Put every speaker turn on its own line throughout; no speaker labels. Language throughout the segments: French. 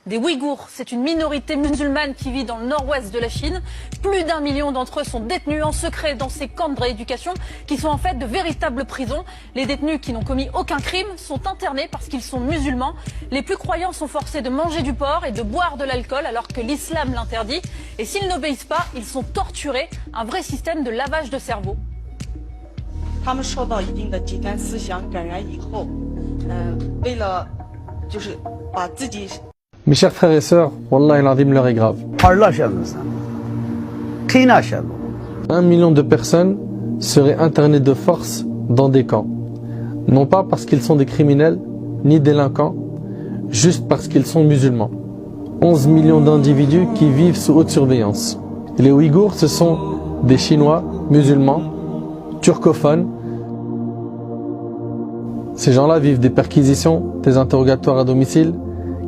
des Ouïghours. C'est une minorité musulmane qui vit dans le nord-ouest de la Chine. Plus d'1 million d'entre eux sont détenus en secret dans ces camps de rééducation qui sont en fait de véritables prisons. Les détenus qui n'ont commis aucun crime sont internés parce qu'ils sont musulmans. Les plus croyants sont forcés de manger du porc et de boire de l'alcool alors que l'islam l'interdit. Et s'ils n'obéissent pas, ils sont torturés. Un vrai système de lavage de cerveau.
他们受到一定的极端思想感染以后，为了就是把自己。
Mes chers frères et sœurs, Wallah al-Azim, l'heure est grave. 1 million de personnes seraient internées de force dans des camps. Non pas parce qu'ils sont des criminels, ni délinquants, juste parce qu'ils sont musulmans. 11 millions d'individus qui vivent sous haute surveillance. Et les Ouïghours, ce sont des Chinois, musulmans, turcophones. Ces gens-là vivent des perquisitions, des interrogatoires à domicile,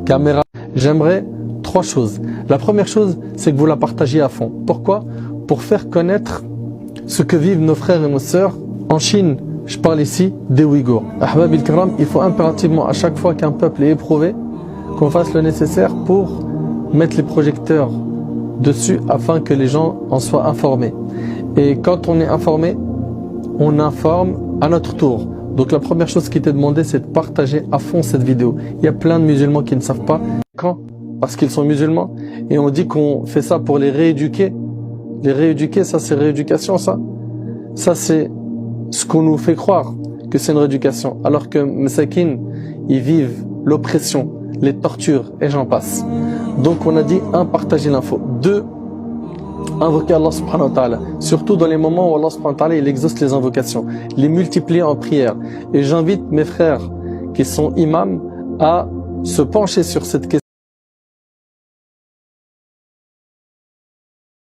caméras. J'aimerais 3 choses. La première chose, c'est que vous la partagiez à fond. Pourquoi? Pour faire connaître ce que vivent nos frères et nos sœurs en Chine. Je parle ici des Ouïghours. Ahbab il-Kiram, il faut impérativement, à chaque fois qu'un peuple est éprouvé, qu'on fasse le nécessaire pour mettre les projecteurs dessus afin que les gens en soient informés. Et quand on est informé, on informe à notre tour. Donc la première chose qui t'est demandé, c'est de partager à fond cette vidéo. Il y a plein de musulmans qui ne savent pas. Quand? Parce qu'ils sont musulmans. Et on dit qu'on fait ça pour les rééduquer. Les rééduquer, ça c'est rééducation, ça. Ça c'est ce qu'on nous fait croire que c'est une rééducation. Alors que Masakin, ils vivent l'oppression, les tortures et j'en passe. Donc on a dit 1, partager l'info. 2, invoquer Allah subhanahu wa ta'ala. Surtout dans les moments où Allah subhanahu wa ta'ala il exauce les invocations. Les multiplier en prière. Et j'invite mes frères qui sont imams à se pencher sur cette question.